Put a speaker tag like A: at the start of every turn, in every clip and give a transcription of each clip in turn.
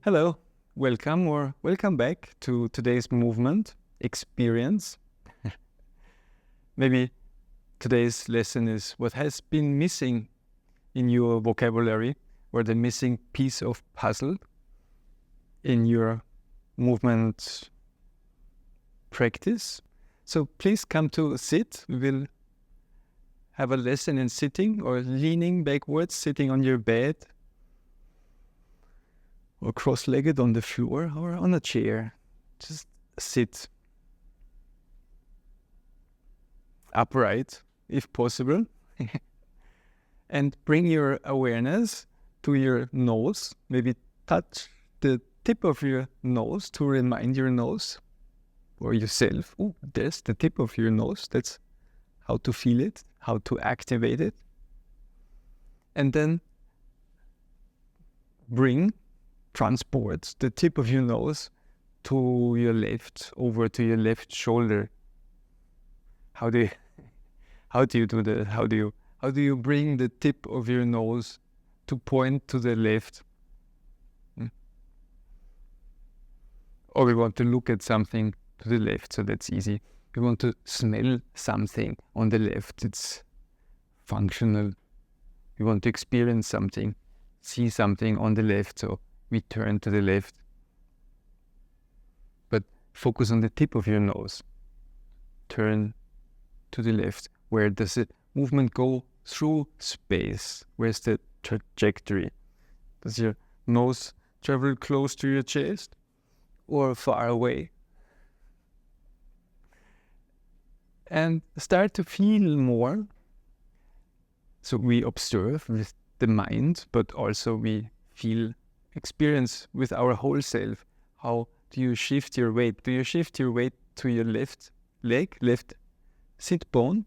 A: Hello, welcome back to today's movement experience. Maybe today's lesson is what has been missing in your vocabulary or the missing piece of puzzle in your movement practice. So please come to sit. We will have a lesson in sitting or leaning backwards, sitting on your bed, or cross-legged on the floor or on a chair. Just sit upright if possible and bring your awareness to your nose. Maybe touch the tip of your nose to remind your nose or yourself, oh, there's the tip of your nose. That's how to feel it, how to activate it. And then transport the tip of your nose to your left, over to your left shoulder. How do you do that? How do you bring the tip of your nose to point to the left? Or we want to look at something to the left, so that's easy. We want to smell something on the left, it's functional. We want to experience something, see something on the left, so we turn to the left. But focus on the tip of your nose. Turn to the left. Where does the movement go through space? Where's the trajectory? Does your nose travel close to your chest or far away? And start to feel more. So we observe with the mind, but also we experience with our whole self. How do you shift your weight? Do you shift your weight to your left leg, left sit bone?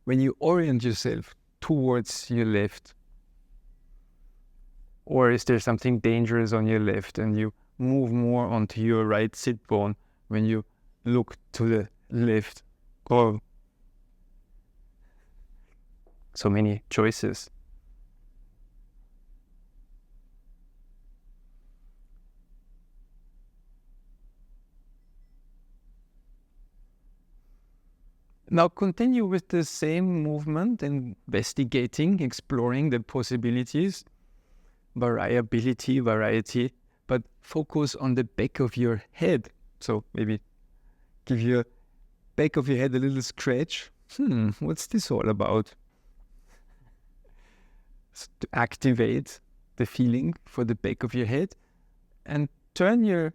A: When you orient yourself towards your left, or is there something dangerous on your left and you move more onto your right sit bone when you look to the left? Oh, so many choices. Now continue with the same movement, investigating, exploring the possibilities, variety, but focus on the back of your head. So maybe give your back of your head a little scratch. What's this all about? So to activate the feeling for the back of your head and turn your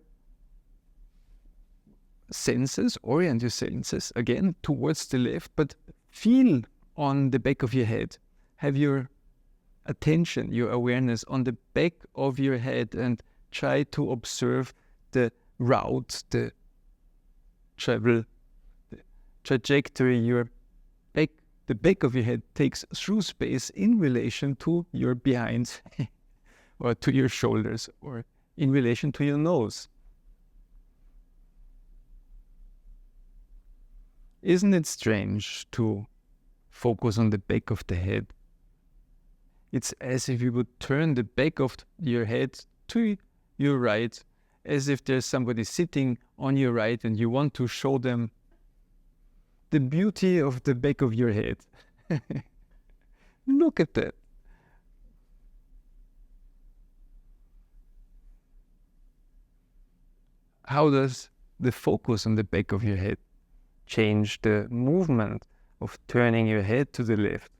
A: senses, orient your senses again towards the left, but feel on the back of your head. Have your attention, your awareness on the back of your head and try to observe the route, the travel, the trajectory the back of your head takes through space in relation to your behind or to your shoulders or in relation to your nose. Isn't it strange to focus on the back of the head? It's as if you would turn the back of your head to your right, as if there's somebody sitting on your right and you want to show them the beauty of the back of your head. Look at that. How does the focus on the back of your head change the movement of turning your head to the left?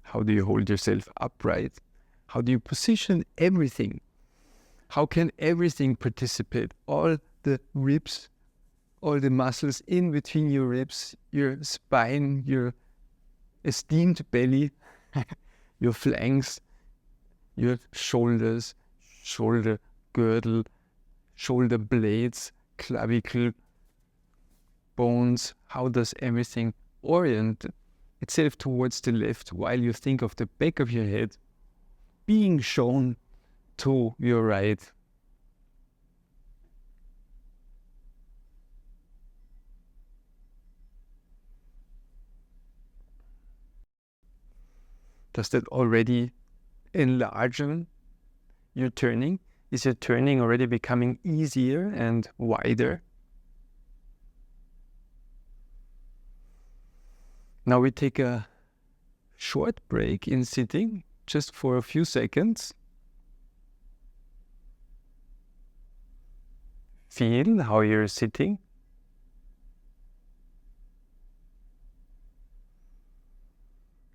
A: How do you hold yourself upright? How do you position everything? How can everything participate? All the ribs, all the muscles in between your ribs, your spine, your esteemed belly, your flanks, your shoulders, shoulder girdle, shoulder blades, clavicle, bones. How does everything orient itself towards the left while you think of the back of your head being shown to your right? Does that already enlarge your turning? Is your turning already becoming easier and wider? Now we take a short break in sitting, just for a few seconds. Feel how you're sitting.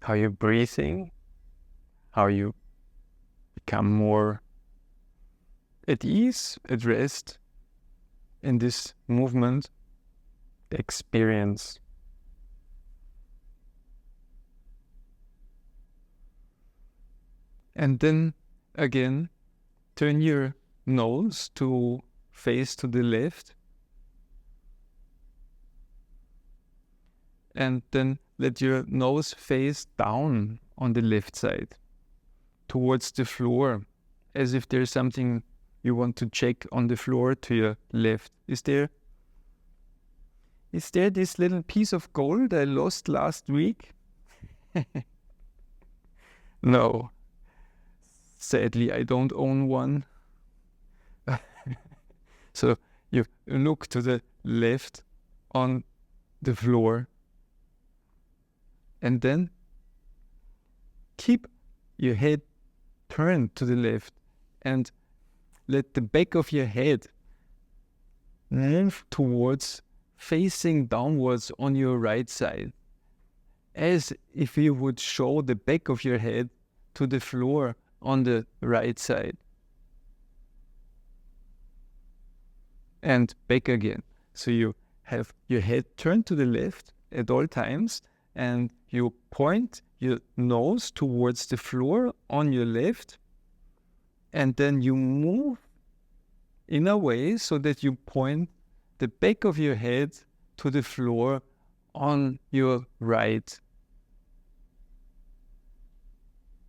A: How you're breathing. How you become more at ease, at rest in this movement experience. And then again, turn your nose to face to the left. And then let your nose face down on the left side, towards the floor, as if there's something you want to check on the floor to your left. Is there this little piece of gold I lost last week? No. Sadly, I don't own one. So you look to the left on the floor. And then keep your head turned to the left and let the back of your head move towards facing downwards on your right side, as if you would show the back of your head to the floor on the right side. And back again. So you have your head turned to the left at all times, and you point your nose towards the floor on your left, and then you move in a way so that you point the back of your head to the floor on your right.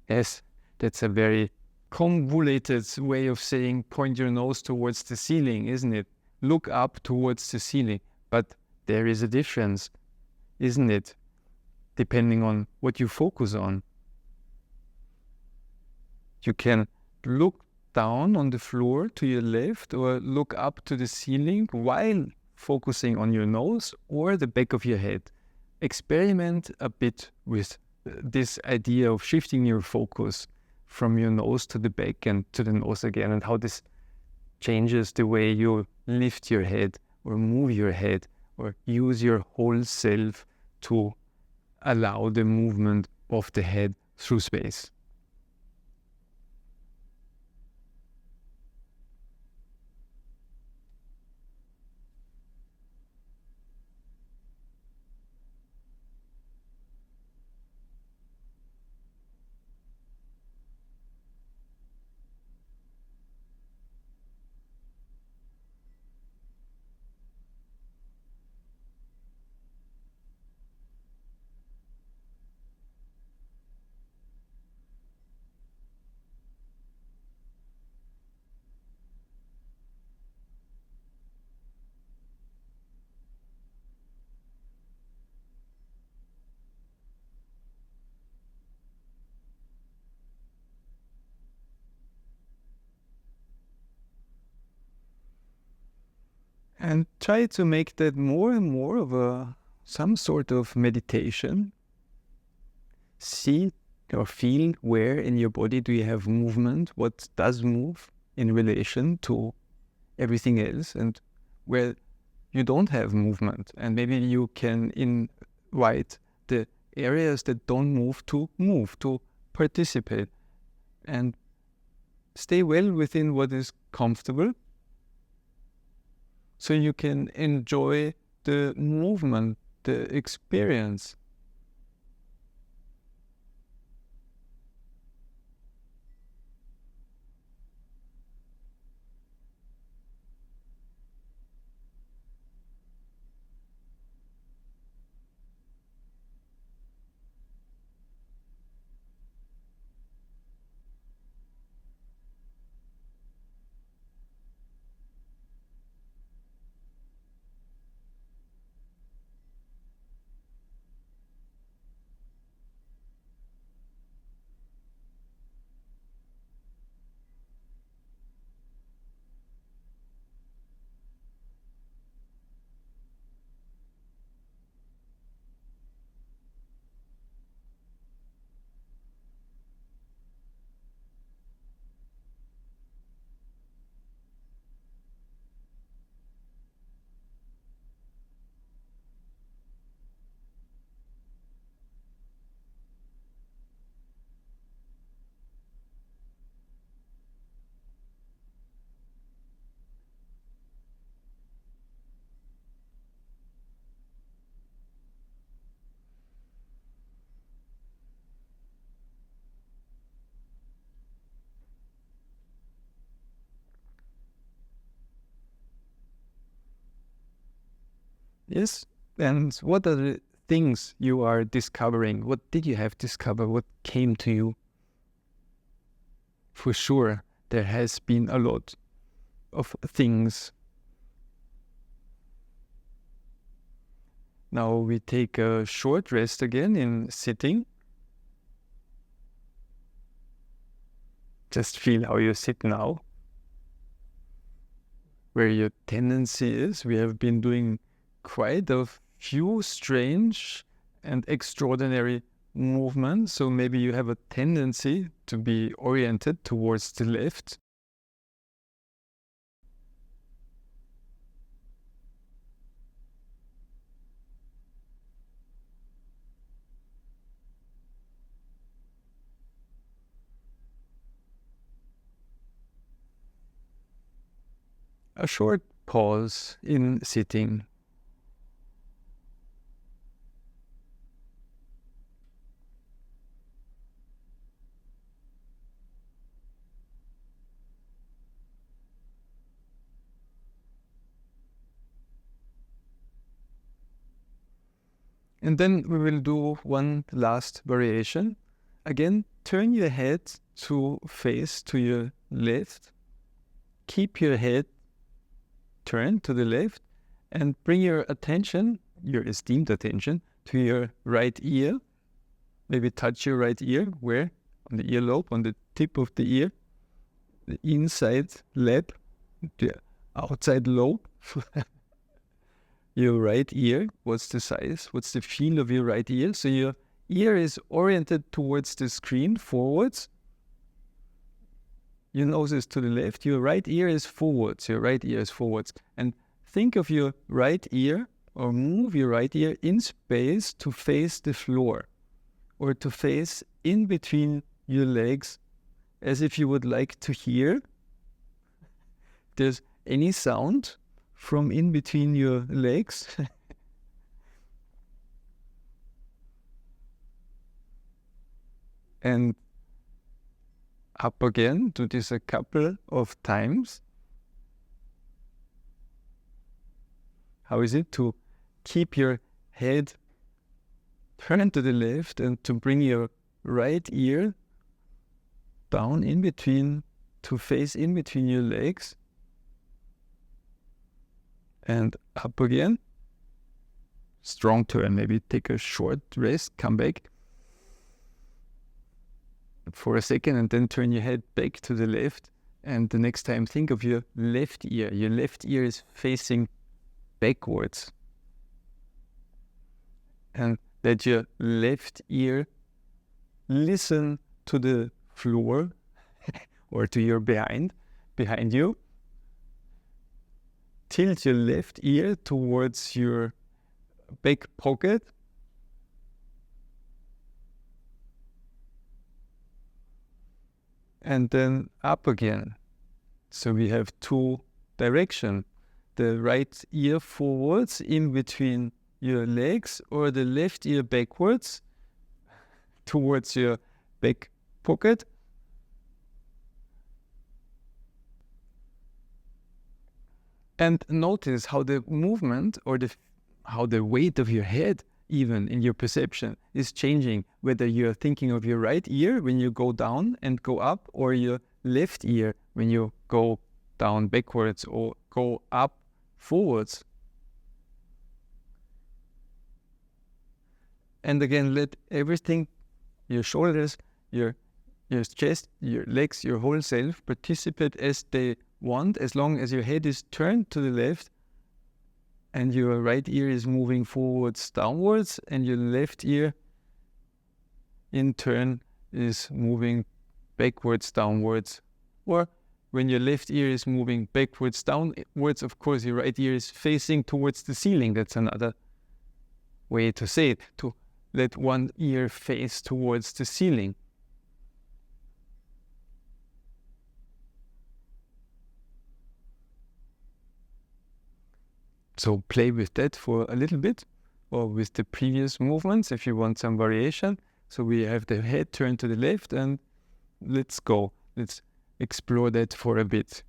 A: Yes, that's a very convoluted way of saying point your nose towards the ceiling, isn't it? Look up towards the ceiling. But there is a difference, isn't it? Depending on what you focus on. You can look down on the floor to your left or look up to the ceiling while focusing on your nose or the back of your head. Experiment a bit with this idea of shifting your focus from your nose to the back and to the nose again, and how this changes the way you lift your head or move your head or use your whole self to allow the movement of the head through space. And try to make that more and more of some sort of meditation. See or feel where in your body do you have movement, what does move in relation to everything else, and where you don't have movement. And maybe you can invite the areas that don't move, to participate. And stay well within what is comfortable, so you can enjoy the movement, the experience. Yes? And what are the things you are discovering? What did you have discovered? What came to you? For sure, there has been a lot of things. Now we take a short rest again in sitting. Just feel how you sit now, where your tendency is. We have been doing quite a few strange and extraordinary movements, so maybe you have a tendency to be oriented towards the left. A short pause in sitting. And then we will do one last variation. Again, turn your head to face to your left. Keep your head turned to the left and bring your attention, your esteemed attention, to your right ear. Maybe touch your right ear. Where? On the earlobe, on the tip of the ear. The inside lap, the outside lobe. Your right ear, what's the size? What's the feel of your right ear? So your ear is oriented towards the screen, forwards. Your nose is to the left. Your right ear is forwards. Your right ear is forwards. And think of your right ear, or move your right ear in space to face the floor, or to face in between your legs, as if you would like to hear there's any sound from in between your legs. And up again, do this a couple of times. How is it to keep your head turned to the left and to bring your right ear down in between, to face in between your legs? And up again. Strong turn. Maybe take a short rest, come back for a second, and then turn your head back to the left. And the next time, think of your left ear. Your left ear is facing backwards. And let your left ear listen to the floor or to your behind you. Tilt your left ear towards your back pocket. And then up again. So we have two directions. The right ear forwards in between your legs, or the left ear backwards towards your back pocket. And notice how the movement, or how the weight of your head, even in your perception, is changing, whether you're thinking of your right ear when you go down and go up, or your left ear when you go down backwards or go up forwards. And again, let everything, your shoulders, your chest, your legs, your whole self participate as they want, as long as your head is turned to the left and your right ear is moving forwards, downwards, and your left ear in turn is moving backwards, downwards. Or when your left ear is moving backwards, downwards, of course your right ear is facing towards the ceiling. That's another way to say it, to let one ear face towards the ceiling. So play with that for a little bit, or with the previous movements if you want some variation. So we have the head turned to the left, and let's go. Let's explore that for a bit.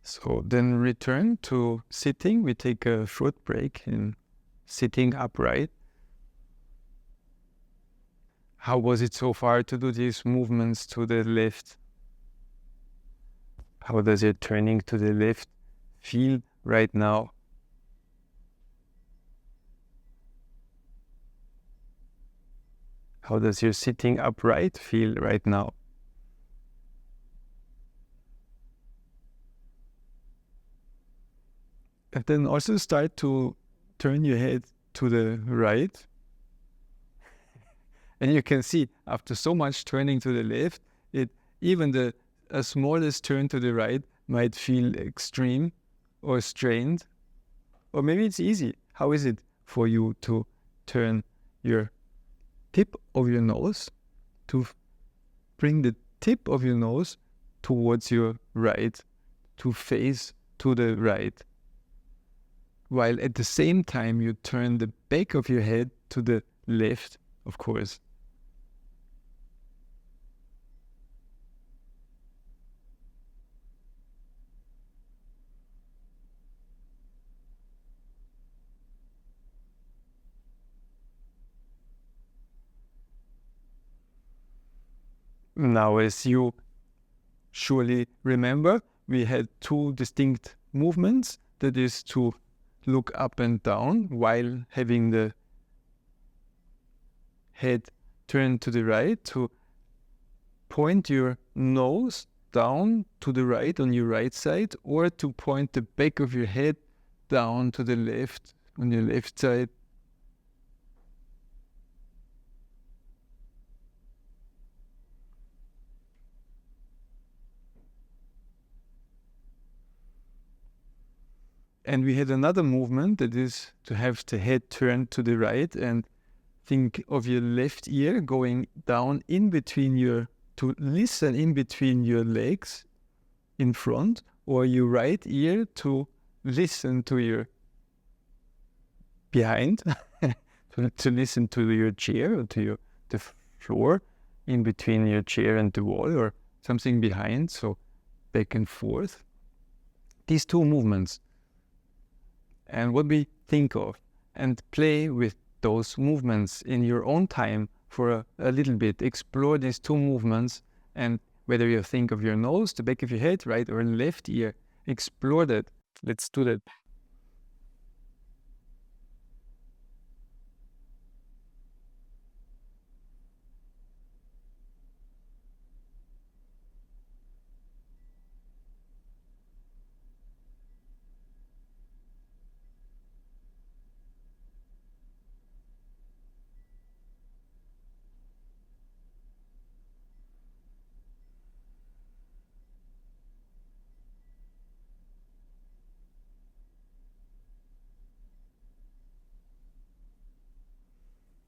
A: So then return to sitting. We take a short break in sitting upright. How was it so far to do these movements to the left? How does your turning to the left feel right now? How does your sitting upright feel right now? And then also start to turn your head to the right. And you can see after so much turning to the left, even the smallest turn to the right might feel extreme or strained. Or maybe it's easy. How is it for you to turn your tip of your nose, to bring the tip of your nose towards your right, to face to the right, while at the same time you turn the back of your head to the left, of course. Now, as you surely remember, we had two distinct movements. That is to look up and down while having the head turned to the right, to point your nose down to the right on your right side, or to point the back of your head down to the left on your left side. And we had another movement that is to have the head turned to the right and think of your left ear going down in between to listen in between your legs in front, or your right ear to listen to your behind, to listen to your chair or to the floor in between your chair and the wall or something behind, so back and forth. These two movements. And what we think of, and play with those movements in your own time for a little bit. Explore these two movements, and whether you think of your nose, the back of your head, right, or left ear, explore that. Let's do that.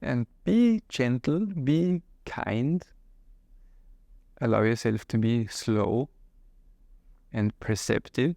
A: And be gentle, be kind. Allow yourself to be slow and perceptive.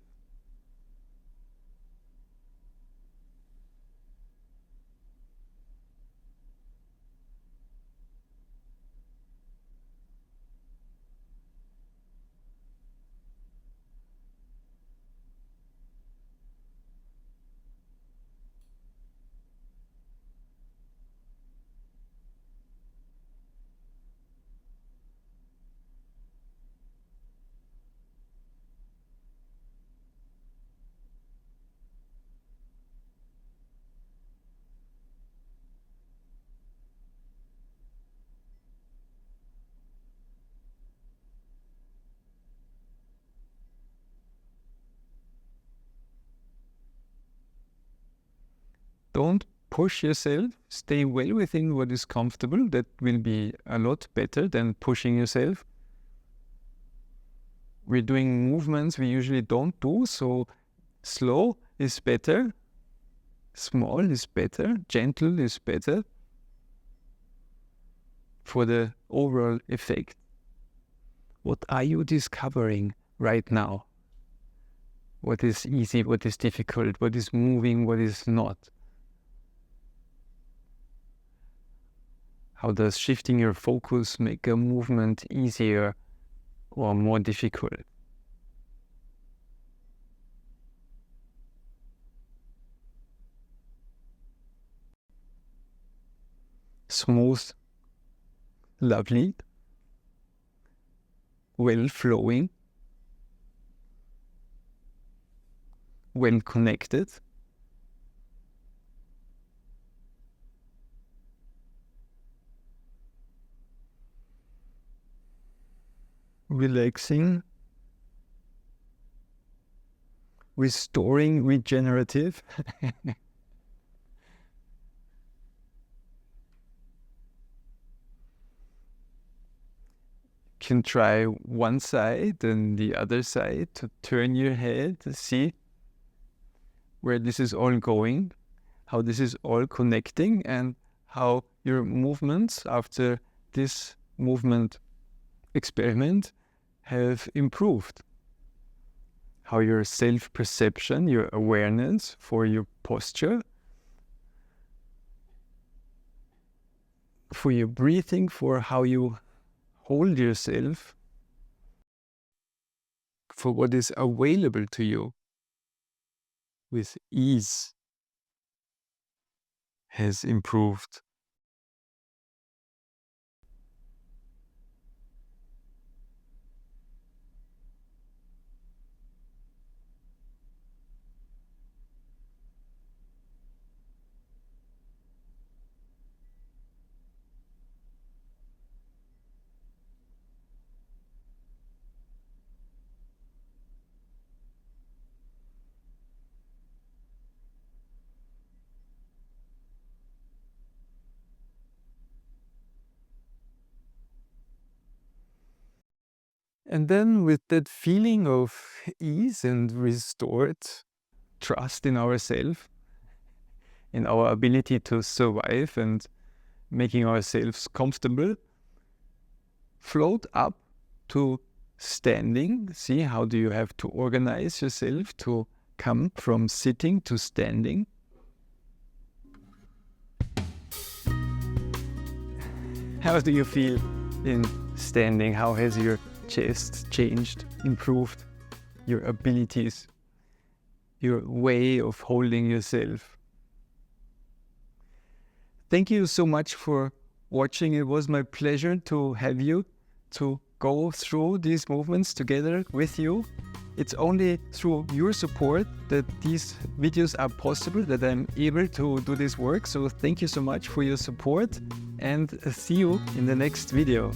A: Don't push yourself. Stay well within what is comfortable. That will be a lot better than pushing yourself. We're doing movements we usually don't do, so slow is better. Small is better. Gentle is better for the overall effect. What are you discovering right now? What is easy? What is difficult? What is moving? What is not? How does shifting your focus make a movement easier or more difficult? smooth, lovely, well flowing, well connected. Relaxing, restoring, regenerative. Can try one side and the other side to turn your head to see where this is all going, how this is all connecting, and how your movements after this movement experiment have improved. How your self-perception, your awareness for your posture, for your breathing, for how you hold yourself, for what is available to you with ease has improved. And then with that feeling of ease and restored trust in ourselves, in our ability to survive and making ourselves comfortable, float up to standing. See, how do you have to organize yourself to come from sitting to standing? How do you feel in standing? How has your chest changed, improved, your abilities, your way of holding yourself? Thank you so much for watching. It was my pleasure to have you, to go through these movements together with you. It's only through your support that these videos are possible, that I'm able to do this work. So thank you so much for your support, and see you in the next video.